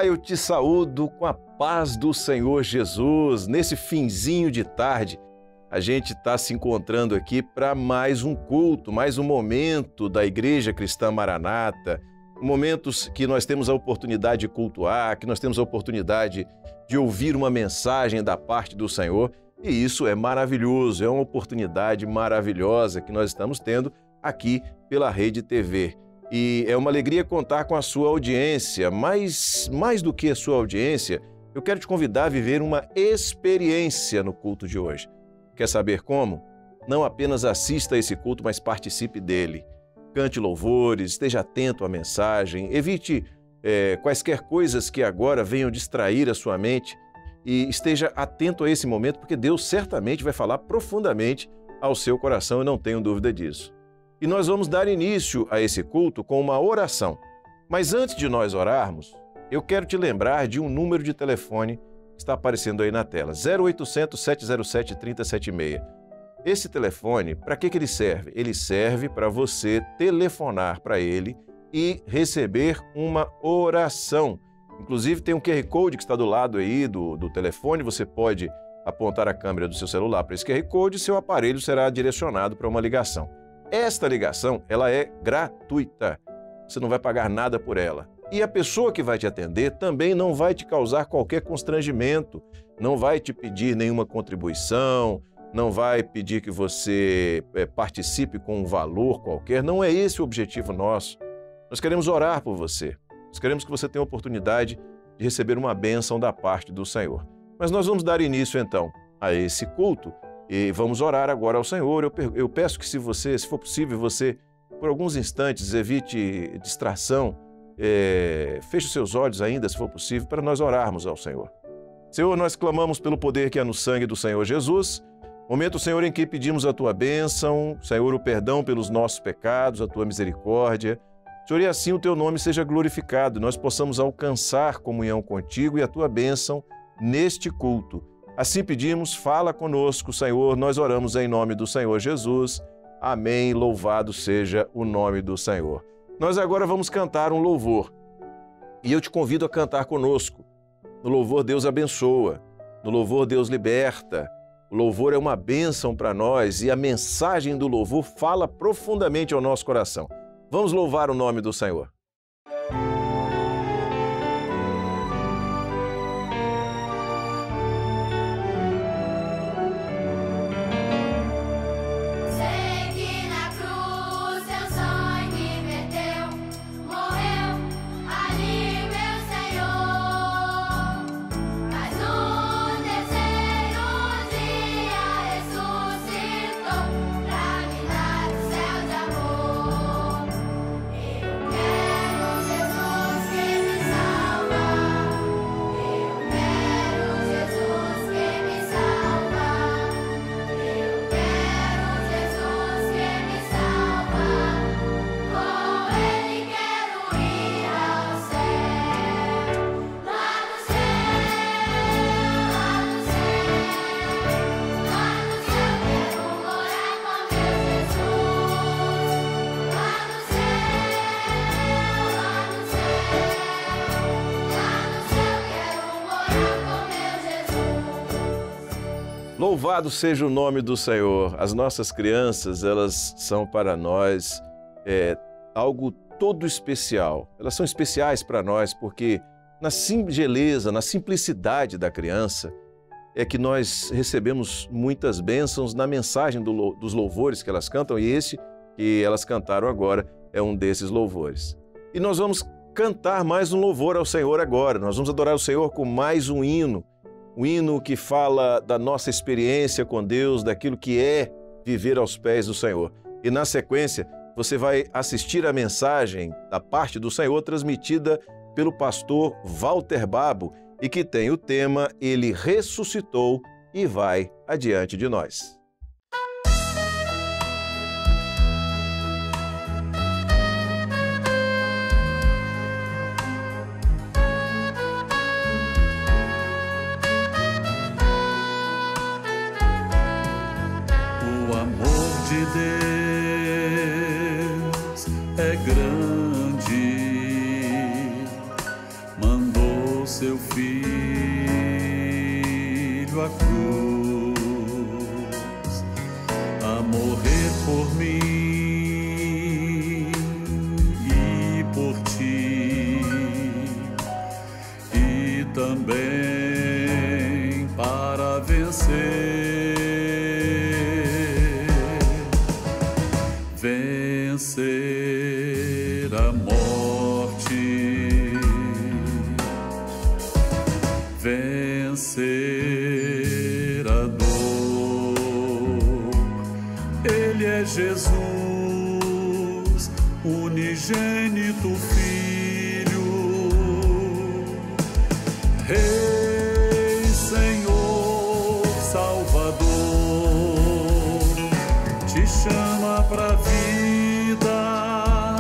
eu te saúdo com a paz do Senhor Jesus. Nesse finzinho de tarde, a gente está se encontrando aqui para mais um culto, mais um momento da Igreja Cristã Maranata, momentos que nós temos a oportunidade de cultuar, que nós temos a oportunidade de ouvir uma mensagem da parte do Senhor, e isso é maravilhoso, é uma oportunidade maravilhosa que nós estamos tendo aqui pela Rede TV. E é uma alegria contar com a sua audiência, mas mais do que a sua audiência, eu quero te convidar a viver uma experiência no culto de hoje. Quer saber como? Não apenas assista a esse culto, mas participe dele. Cante louvores, esteja atento à mensagem, evite quaisquer coisas que agora venham distrair a sua mente e esteja atento a esse momento, porque Deus certamente vai falar profundamente ao seu coração, eu não tenho dúvida disso. E nós vamos dar início a esse culto com uma oração. Mas antes de nós orarmos, eu quero te lembrar de um número de telefone que está aparecendo aí na tela, 0800 707 3076. Esse telefone, para que ele serve? Ele serve para você telefonar para ele e receber uma oração. Inclusive tem um QR Code que está do lado aí do telefone, você pode apontar a câmera do seu celular para esse QR Code e seu aparelho será direcionado para uma ligação. Esta ligação, ela é gratuita, você não vai pagar nada por ela. E a pessoa que vai te atender também não vai te causar qualquer constrangimento, não vai te pedir nenhuma contribuição, não vai pedir que você participe com um valor qualquer, não é esse o objetivo nosso. Nós queremos orar por você, nós queremos que você tenha a oportunidade de receber uma bênção da parte do Senhor. Mas nós vamos dar início então a esse culto e vamos orar agora ao Senhor. Eu peço que se for possível, você por alguns instantes evite distração, feche os seus olhos ainda, se for possível, para nós orarmos ao Senhor. Senhor, nós clamamos pelo poder que há no sangue do Senhor Jesus, momento, Senhor, em que pedimos a Tua bênção, Senhor, o perdão pelos nossos pecados, a Tua misericórdia. Senhor, e assim o Teu nome seja glorificado, nós possamos alcançar comunhão contigo e a Tua bênção neste culto. Assim pedimos, fala conosco, Senhor, nós oramos em nome do Senhor Jesus. Amém, louvado seja o nome do Senhor. Nós agora vamos cantar um louvor e eu te convido a cantar conosco. No louvor Deus abençoa, no louvor Deus liberta, o louvor é uma bênção para nós e a mensagem do louvor fala profundamente ao nosso coração. Vamos louvar o nome do Senhor. Louvado seja o nome do Senhor. As nossas crianças, elas são para nós algo todo especial. Elas são especiais para nós porque na singeleza, na simplicidade da criança, é que nós recebemos muitas bênçãos na mensagem dos louvores que elas cantam, e esse que elas cantaram agora é um desses louvores. E nós vamos cantar mais um louvor ao Senhor agora. Nós vamos adorar o Senhor com mais um hino que fala da nossa experiência com Deus, daquilo que é viver aos pés do Senhor. E na sequência, você vai assistir a mensagem da parte do Senhor transmitida pelo pastor Walter Babo e que tem o tema Ele ressuscitou e vai adiante de nós. De Deus é grande, mandou a cruz, a morrer por mim e por ti, e também para vencer a morte, vencer a dor. Ele é Jesus, unigênito Filho, Rei, Senhor, Salvador. Te chama pra vida,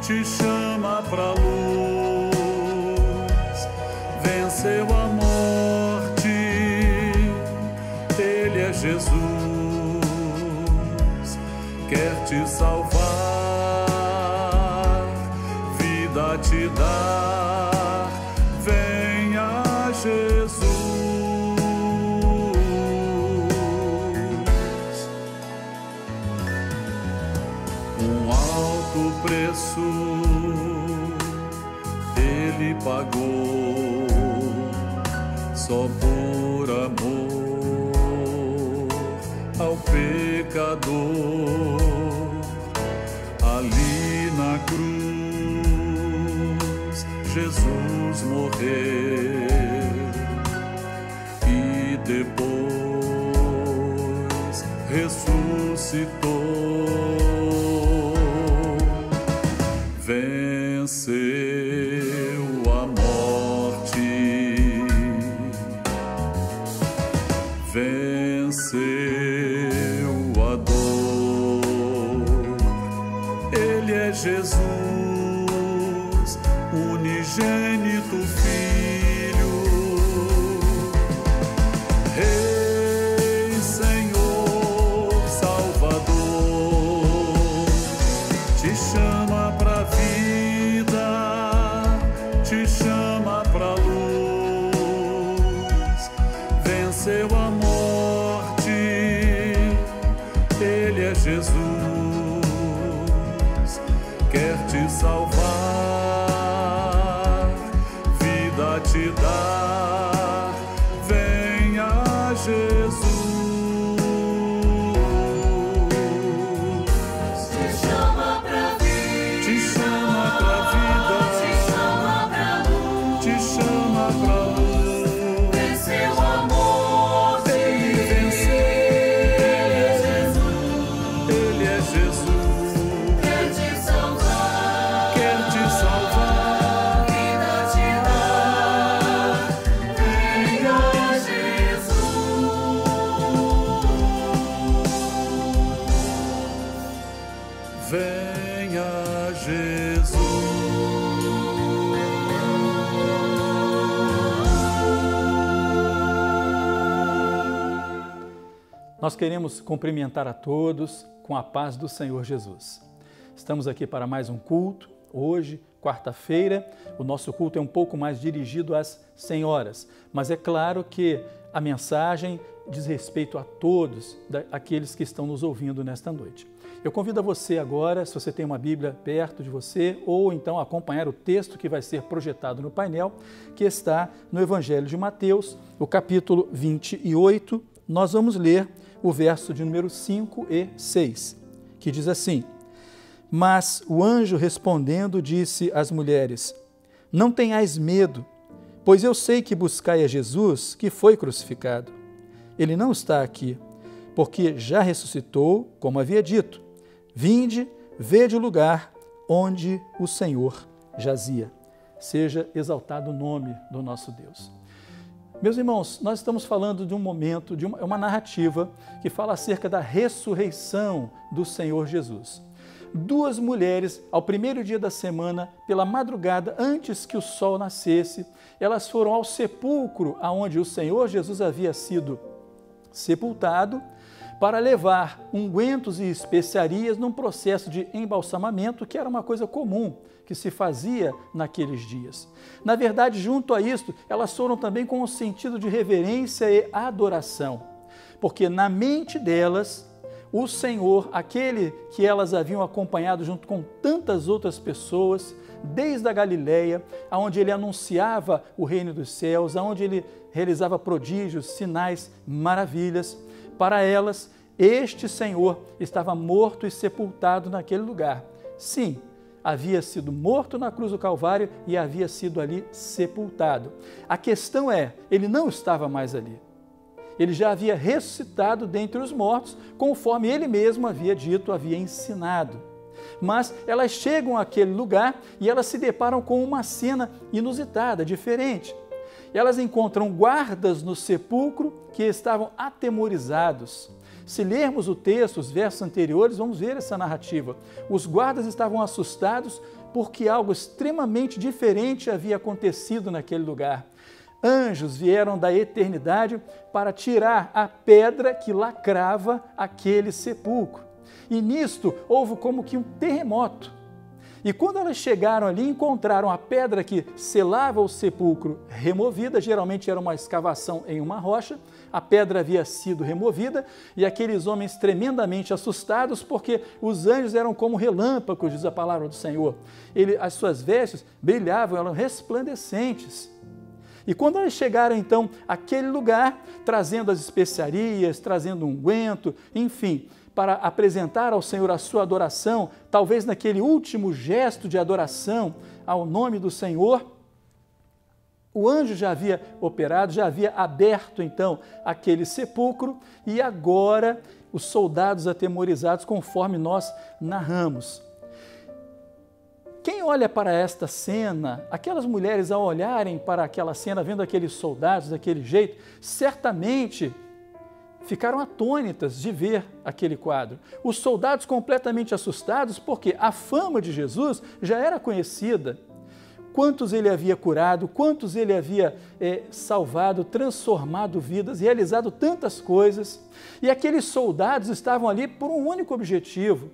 te chama pra luz, venceu a morte, Ele é Jesus, quer te salvar, vida te dar, venha Jesus. Um alto preço Ele pagou, só por amor ao pecador. Ali na cruz Jesus morreu e depois ressuscitou. Venceu a morte, venceu a dor. Ele é Jesus, unigênito Filho, Rei, Senhor, Salvador. Te chama pra vida, te chama pra luz, venceu a morte, Ele é Jesus, quer te salvar, vida te dar, venha Jesus. Venha Jesus. Nós queremos cumprimentar a todos com a paz do Senhor Jesus. Estamos aqui para mais um culto. Hoje, quarta-feira, o nosso culto é um pouco mais dirigido às senhoras, mas é claro que a mensagem diz respeito a todos aqueles que estão nos ouvindo nesta noite. Eu convido a você agora, se você tem uma Bíblia perto de você, ou então acompanhar o texto que vai ser projetado no painel, que está no Evangelho de Mateus, o capítulo 28. Nós vamos ler o verso de número 5 e 6, que diz assim: Mas o anjo respondendo disse às mulheres: Não tenhais medo, pois eu sei que buscai a Jesus, que foi crucificado. Ele não está aqui, porque já ressuscitou, como havia dito. Vinde, vede o lugar onde o Senhor jazia. Seja exaltado o nome do nosso Deus. Meus irmãos, nós estamos falando de um momento, de uma narrativa que fala acerca da ressurreição do Senhor Jesus. Duas mulheres, ao primeiro dia da semana, pela madrugada, antes que o sol nascesse, elas foram ao sepulcro onde o Senhor Jesus havia sido sepultado, para levar ungüentos e especiarias num processo de embalsamamento que era uma coisa comum, que se fazia naqueles dias. Na verdade, junto a isto, elas foram também com um sentido de reverência e adoração, porque na mente delas, o Senhor, aquele que elas haviam acompanhado junto com tantas outras pessoas, desde a Galileia, aonde ele anunciava o reino dos céus, aonde ele realizava prodígios, sinais, maravilhas, para elas, este Senhor estava morto e sepultado naquele lugar. Sim, havia sido morto na cruz do Calvário e havia sido ali sepultado. A questão é, ele não estava mais ali. Ele já havia ressuscitado dentre os mortos, conforme ele mesmo havia dito, havia ensinado. Mas elas chegam àquele lugar e elas se deparam com uma cena inusitada, diferente. Elas encontram guardas no sepulcro que estavam atemorizados. Se lermos o texto, os versos anteriores, vamos ver essa narrativa. Os guardas estavam assustados porque algo extremamente diferente havia acontecido naquele lugar. Anjos vieram da eternidade para tirar a pedra que lacrava aquele sepulcro. E nisto houve como que um terremoto. E quando elas chegaram ali, encontraram a pedra que selava o sepulcro removida, geralmente era uma escavação em uma rocha, a pedra havia sido removida e aqueles homens tremendamente assustados porque os anjos eram como relâmpagos, diz a palavra do Senhor. As suas vestes brilhavam, eram resplandecentes. E quando eles chegaram então àquele lugar, trazendo as especiarias, trazendo um unguento, enfim, para apresentar ao Senhor a sua adoração, talvez naquele último gesto de adoração ao nome do Senhor, o anjo já havia operado, já havia aberto então aquele sepulcro e agora os soldados atemorizados, conforme nós narramos. Quem olha para esta cena, aquelas mulheres ao olharem para aquela cena, vendo aqueles soldados daquele jeito, certamente ficaram atônitas de ver aquele quadro. Os soldados completamente assustados porque a fama de Jesus já era conhecida. Quantos ele havia curado, quantos ele havia salvado, transformado vidas, realizado tantas coisas. E aqueles soldados estavam ali por um único objetivo,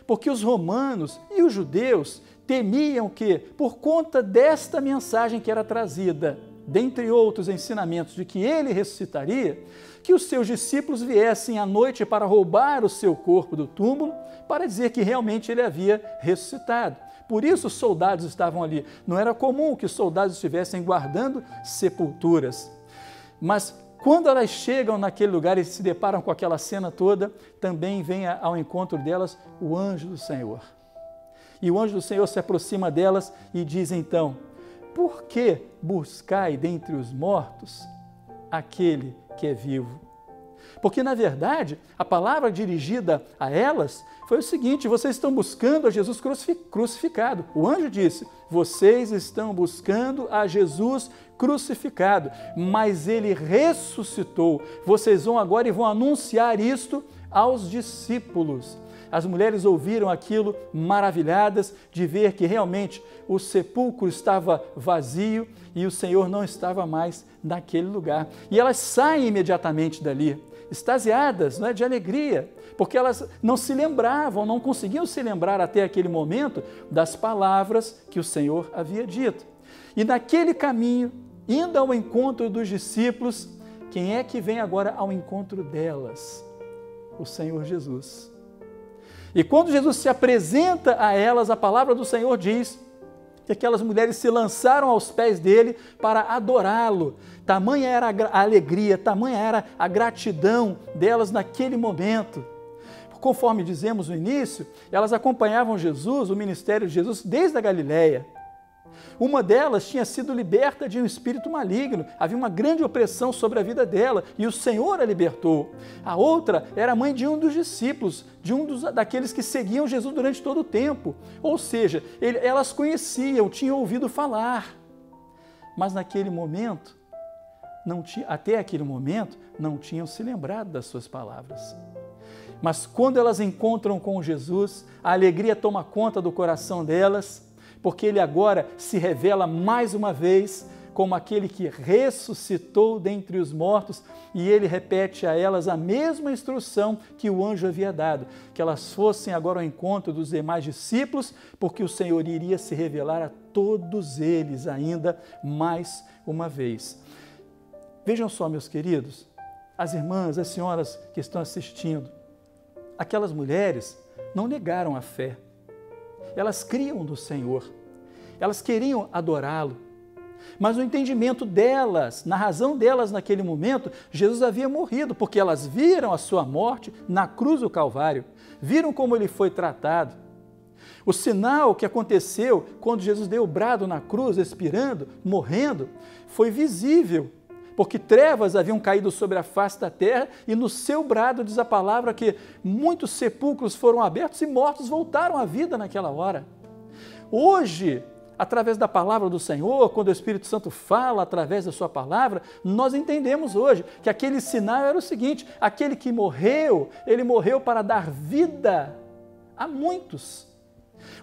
porque os romanos e os judeus temiam que, por conta desta mensagem que era trazida, dentre outros ensinamentos de que ele ressuscitaria, que os seus discípulos viessem à noite para roubar o seu corpo do túmulo, para dizer que realmente ele havia ressuscitado. Por isso os soldados estavam ali. Não era comum que os soldados estivessem guardando sepulturas. Mas quando elas chegam naquele lugar e se deparam com aquela cena toda, também vem ao encontro delas o anjo do Senhor. E o anjo do Senhor se aproxima delas e diz então: por que buscai dentre os mortos aquele que é vivo? Porque, na verdade, a palavra dirigida a elas foi o seguinte: vocês estão buscando a Jesus crucificado. O anjo disse: vocês estão buscando a Jesus crucificado, mas ele ressuscitou. Vocês vão agora e vão anunciar isto aos discípulos. As mulheres ouviram aquilo maravilhadas de ver que realmente o sepulcro estava vazio e o Senhor não estava mais naquele lugar. E elas saem imediatamente dali, extasiadas, não é, de alegria, porque elas não se lembravam, não conseguiam se lembrar até aquele momento das palavras que o Senhor havia dito. E naquele caminho, indo ao encontro dos discípulos, quem é que vem agora ao encontro delas? O Senhor Jesus. E quando Jesus se apresenta a elas, a palavra do Senhor diz que aquelas mulheres se lançaram aos pés dele para adorá-lo. Tamanha era a alegria, tamanha era a gratidão delas naquele momento. Conforme dizemos no início, elas acompanhavam Jesus, o ministério de Jesus, desde a Galileia. Uma delas tinha sido liberta de um espírito maligno, havia uma grande opressão sobre a vida dela e o Senhor a libertou. A outra era mãe de um dos discípulos, daqueles que seguiam Jesus durante todo o tempo. Ou seja, elas conheciam, tinham ouvido falar, mas naquele momento, até aquele momento, não tinham se lembrado das suas palavras. Mas quando elas encontram com Jesus, a alegria toma conta do coração delas, porque ele agora se revela mais uma vez como aquele que ressuscitou dentre os mortos, e ele repete a elas a mesma instrução que o anjo havia dado, que elas fossem agora ao encontro dos demais discípulos, porque o Senhor iria se revelar a todos eles ainda mais uma vez. Vejam só, meus queridos, as irmãs, as senhoras que estão assistindo, aquelas mulheres não negaram a fé, elas criam no Senhor, elas queriam adorá-lo, mas no entendimento delas, na razão delas naquele momento, Jesus havia morrido, porque elas viram a sua morte na cruz do Calvário, viram como ele foi tratado. O sinal que aconteceu quando Jesus deu o brado na cruz, expirando, morrendo, foi visível, porque trevas haviam caído sobre a face da terra e no seu brado diz a palavra que muitos sepulcros foram abertos e mortos voltaram à vida naquela hora. Hoje, através da palavra do Senhor, quando o Espírito Santo fala através da sua palavra, nós entendemos hoje que aquele sinal era o seguinte: aquele que morreu, ele morreu para dar vida a muitos.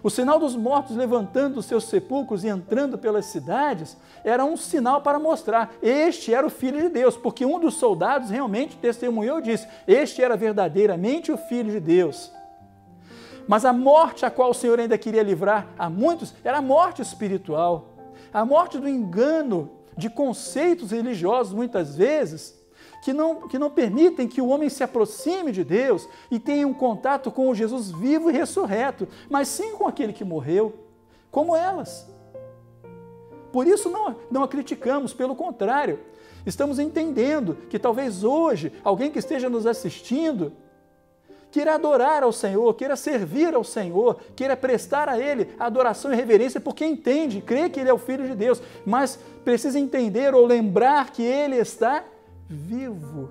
O sinal dos mortos levantando os seus sepulcros e entrando pelas cidades era um sinal para mostrar, este era o Filho de Deus, porque um dos soldados realmente testemunhou e disse, este era verdadeiramente o Filho de Deus. Mas a morte a qual o Senhor ainda queria livrar a muitos era a morte espiritual, a morte do engano de conceitos religiosos muitas vezes, que não permitem que o homem se aproxime de Deus e tenha um contato com o Jesus vivo e ressurreto, mas sim com aquele que morreu, como elas. Por isso não a criticamos, pelo contrário, estamos entendendo que talvez hoje alguém que esteja nos assistindo queira adorar ao Senhor, queira servir ao Senhor, queira prestar a Ele adoração e reverência, porque entende, crê que Ele é o Filho de Deus, mas precisa entender ou lembrar que Ele está vivo.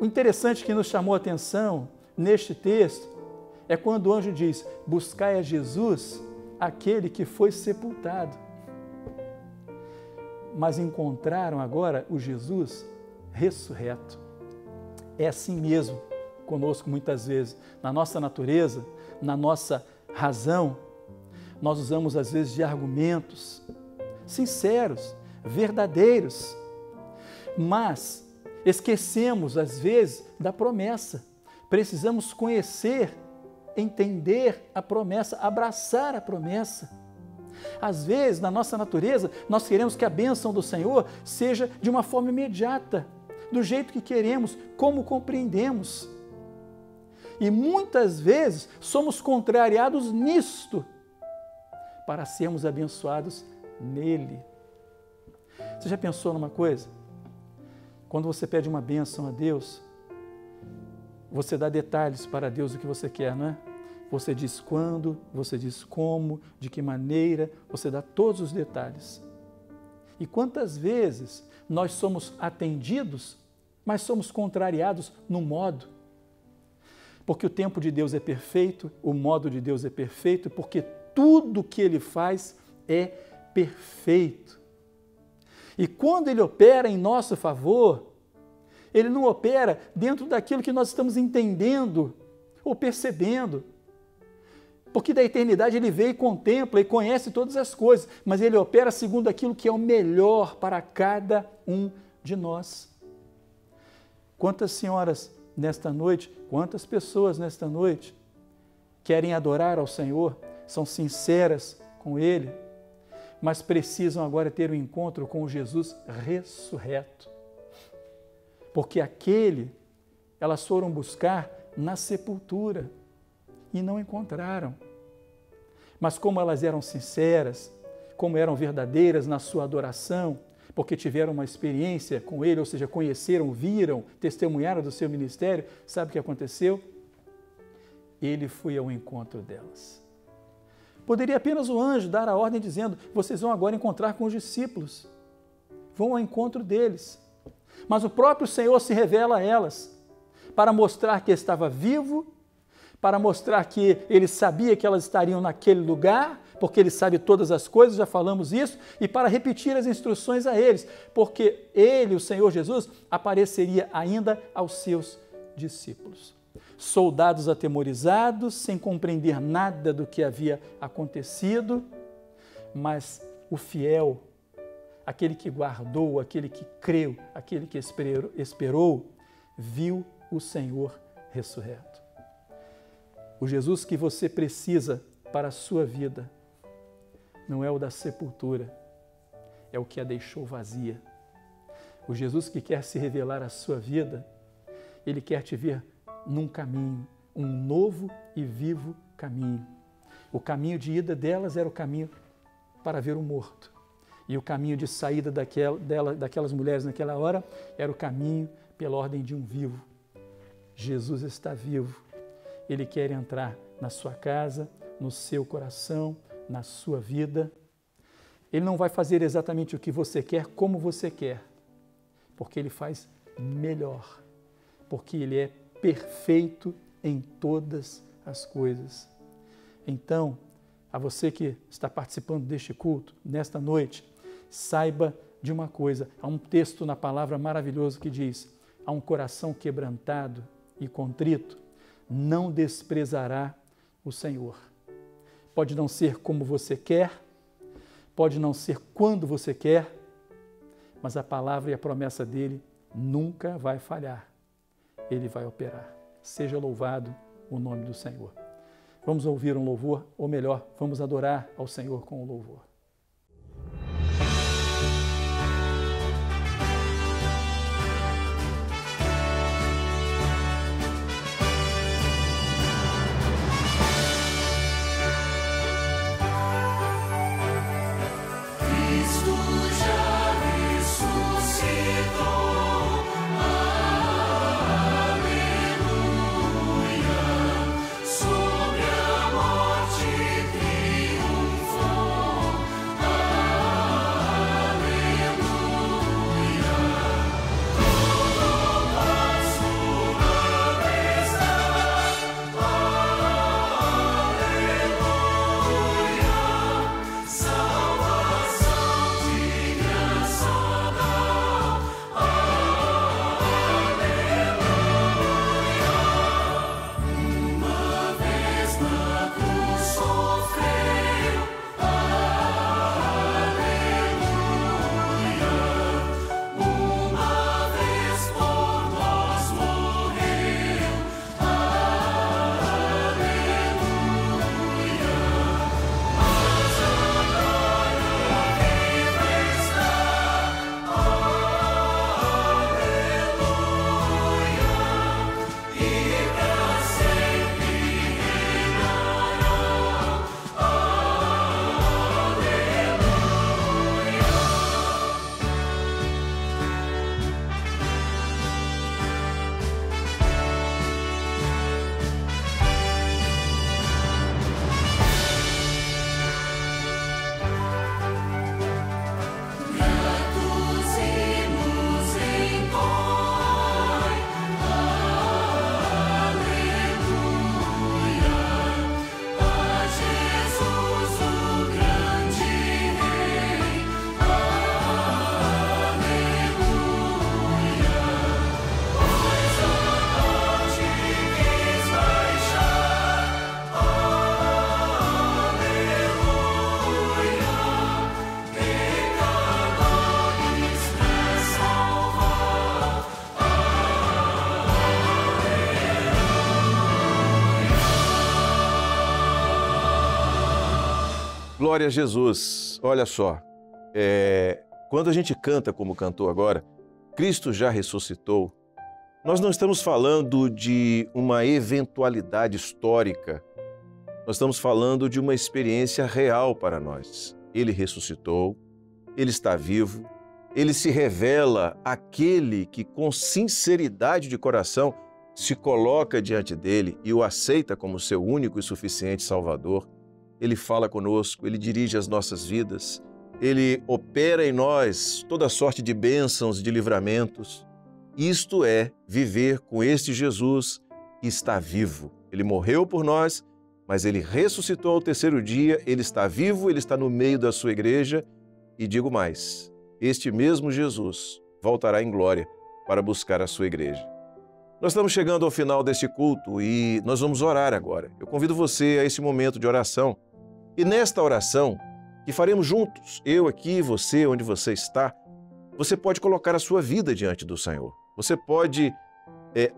O interessante que nos chamou a atenção neste texto é quando o anjo diz, buscai a Jesus, aquele que foi sepultado. Mas encontraram agora o Jesus ressurreto. É assim mesmo conosco muitas vezes. Na nossa natureza, na nossa razão, nós usamos às vezes de argumentos sinceros, verdadeiros, mas esquecemos às vezes da promessa. Precisamos conhecer, entender a promessa, abraçar a promessa. Às vezes, na nossa natureza, nós queremos que a bênção do Senhor seja de uma forma imediata, do jeito que queremos, como compreendemos. E muitas vezes somos contrariados nisto, para sermos abençoados nele. Você já pensou numa coisa? Quando você pede uma bênção a Deus, você dá detalhes para Deus do que você quer, não é? Você diz quando, você diz como, de que maneira, você dá todos os detalhes. E quantas vezes nós somos atendidos, mas somos contrariados no modo? Porque o tempo de Deus é perfeito, o modo de Deus é perfeito, porque tudo que Ele faz é perfeito. E quando Ele opera em nosso favor, Ele não opera dentro daquilo que nós estamos entendendo ou percebendo. Porque da eternidade Ele vê e contempla e conhece todas as coisas, mas Ele opera segundo aquilo que é o melhor para cada um de nós. Quantas senhoras nesta noite, quantas pessoas nesta noite querem adorar ao Senhor, são sinceras com Ele, mas precisam agora ter um encontro com o Jesus ressurreto. Porque aquele elas foram buscar na sepultura e não encontraram. Mas como elas eram sinceras, como eram verdadeiras na sua adoração, porque tiveram uma experiência com Ele, ou seja, conheceram, viram, testemunharam do seu ministério, sabe o que aconteceu? Ele foi ao encontro delas. Poderia apenas o anjo dar a ordem dizendo, vocês vão agora encontrar com os discípulos, vão ao encontro deles. Mas o próprio Senhor se revela a elas, para mostrar que estava vivo, para mostrar que Ele sabia que elas estariam naquele lugar, porque Ele sabe todas as coisas, já falamos isso, e para repetir as instruções a eles, porque Ele, o Senhor Jesus, apareceria ainda aos seus discípulos. Soldados atemorizados, sem compreender nada do que havia acontecido, mas o fiel aquele que guardou, aquele que creu, aquele que esperou, viu o Senhor ressurreto. O Jesus que você precisa para a sua vida não é o da sepultura, é o que a deixou vazia. O Jesus que quer se revelar à sua vida, Ele quer te ver num caminho, um novo e vivo caminho. O caminho de ida delas era o caminho para ver o morto. E o caminho de saída daquelas mulheres naquela hora era o caminho pela ordem de um vivo. Jesus está vivo. Ele quer entrar na sua casa, no seu coração, na sua vida. Ele não vai fazer exatamente o que você quer, como você quer, porque Ele faz melhor, porque Ele é perfeito em todas as coisas. Então, a você que está participando deste culto, nesta noite, saiba de uma coisa. Há um texto na palavra maravilhoso que diz: há um coração quebrantado e contrito, não desprezará o Senhor. Pode não ser como você quer, pode não ser quando você quer, mas a palavra e a promessa dele nunca vai falhar. Ele vai operar. Seja louvado o nome do Senhor. Vamos ouvir um louvor, ou melhor, vamos adorar ao Senhor com o louvor. Glória a Jesus. Olha só, quando a gente canta como cantou agora, Cristo já ressuscitou, nós não estamos falando de uma eventualidade histórica, nós estamos falando de uma experiência real para nós. Ele ressuscitou, Ele está vivo, Ele se revela àquele que com sinceridade de coração se coloca diante dele e o aceita como seu único e suficiente Salvador. Ele fala conosco, Ele dirige as nossas vidas, Ele opera em nós toda sorte de bênçãos, de livramentos. Isto é viver com este Jesus que está vivo. Ele morreu por nós, mas Ele ressuscitou ao terceiro dia, Ele está vivo, Ele está no meio da sua igreja e digo mais, este mesmo Jesus voltará em glória para buscar a sua igreja. Nós estamos chegando ao final deste culto e nós vamos orar agora. Eu convido você a esse momento de oração. E nesta oração, que faremos juntos, eu aqui, você, onde você está, você pode colocar a sua vida diante do Senhor. Você pode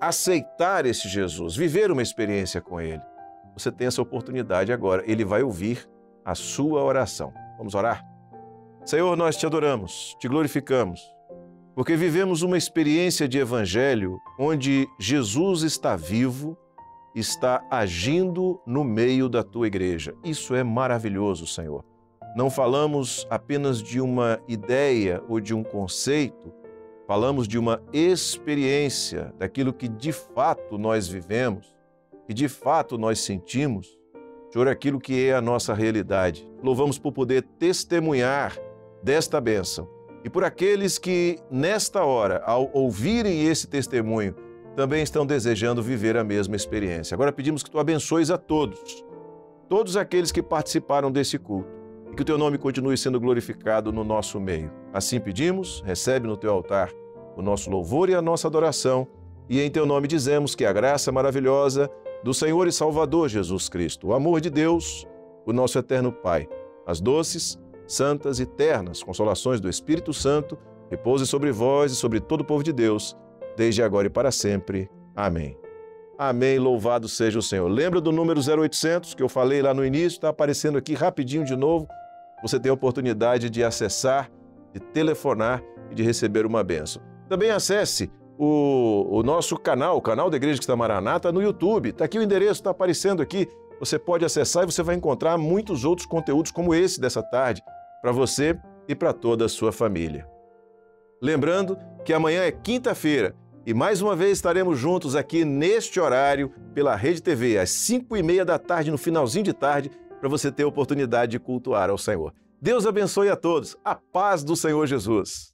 aceitar esse Jesus, viver uma experiência com Ele. Você tem essa oportunidade agora. Ele vai ouvir a sua oração. Vamos orar? Senhor, nós te adoramos, te glorificamos, porque vivemos uma experiência de evangelho onde Jesus está vivo, está agindo no meio da tua igreja. Isso é maravilhoso, Senhor. Não falamos apenas de uma ideia ou de um conceito, falamos de uma experiência, daquilo que de fato nós vivemos, que de fato nós sentimos, Senhor, aquilo que é a nossa realidade. Louvamos por poder testemunhar desta bênção. E por aqueles que, nesta hora, ao ouvirem esse testemunho, também estão desejando viver a mesma experiência. Agora pedimos que tu abençoes a todos aqueles que participaram desse culto, e que o teu nome continue sendo glorificado no nosso meio. Assim pedimos, recebe no teu altar o nosso louvor e a nossa adoração, e em teu nome dizemos que a graça maravilhosa do Senhor e Salvador Jesus Cristo, o amor de Deus, o nosso eterno Pai, as doces, santas e ternas consolações do Espírito Santo repouse sobre vós e sobre todo o povo de Deus, desde agora e para sempre. Amém. Amém, louvado seja o Senhor. Lembra do número 0800 que eu falei lá no início, está aparecendo aqui rapidinho de novo. Você tem a oportunidade de acessar, de telefonar e de receber uma bênção. Também acesse o nosso canal, o canal da Igreja Cristã Maranata no YouTube. Está aqui o endereço, está aparecendo aqui. Você pode acessar e você vai encontrar muitos outros conteúdos como esse dessa tarde, para você e para toda a sua família. Lembrando que amanhã é quinta-feira e mais uma vez estaremos juntos aqui neste horário pela Rede TV, às 5h30 da tarde, no finalzinho de tarde, para você ter a oportunidade de cultuar ao Senhor. Deus abençoe a todos. A paz do Senhor Jesus.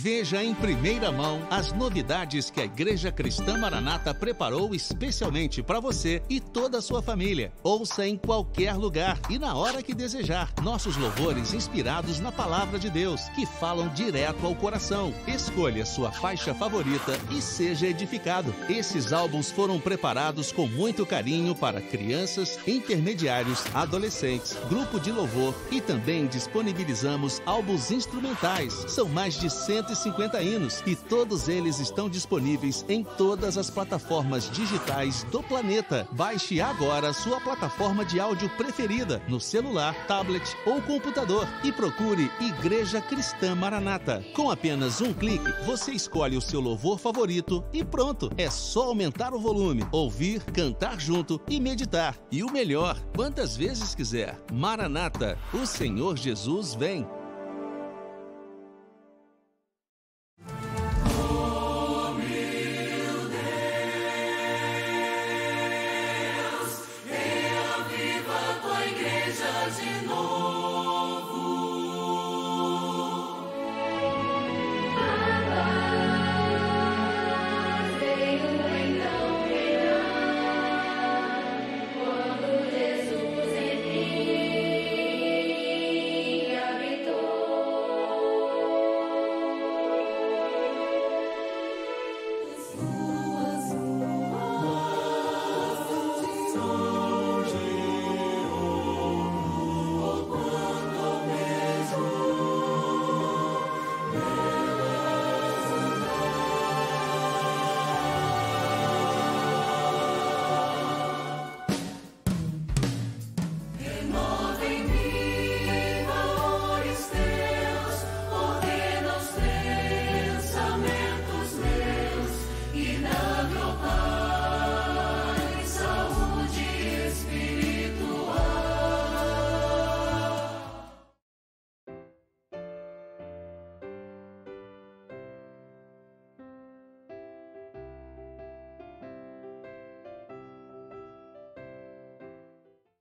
Veja em primeira mão as novidades que a Igreja Cristã Maranata preparou especialmente para você e toda a sua família. Ouça em qualquer lugar e na hora que desejar. Nossos louvores inspirados na Palavra de Deus, que falam direto ao coração. Escolha sua faixa favorita e seja edificado. Esses álbuns foram preparados com muito carinho para crianças, intermediários, adolescentes, grupo de louvor e também disponibilizamos álbuns instrumentais. São mais de 150 hinos e todos eles estão disponíveis em todas as plataformas digitais do planeta. Baixe agora sua plataforma de áudio preferida no celular, tablet ou computador e procure Igreja Cristã Maranata. Com apenas um clique, você escolhe o seu louvor favorito e pronto! É só aumentar o volume, ouvir, cantar junto e meditar. E o melhor, quantas vezes quiser. Maranata, o Senhor Jesus vem!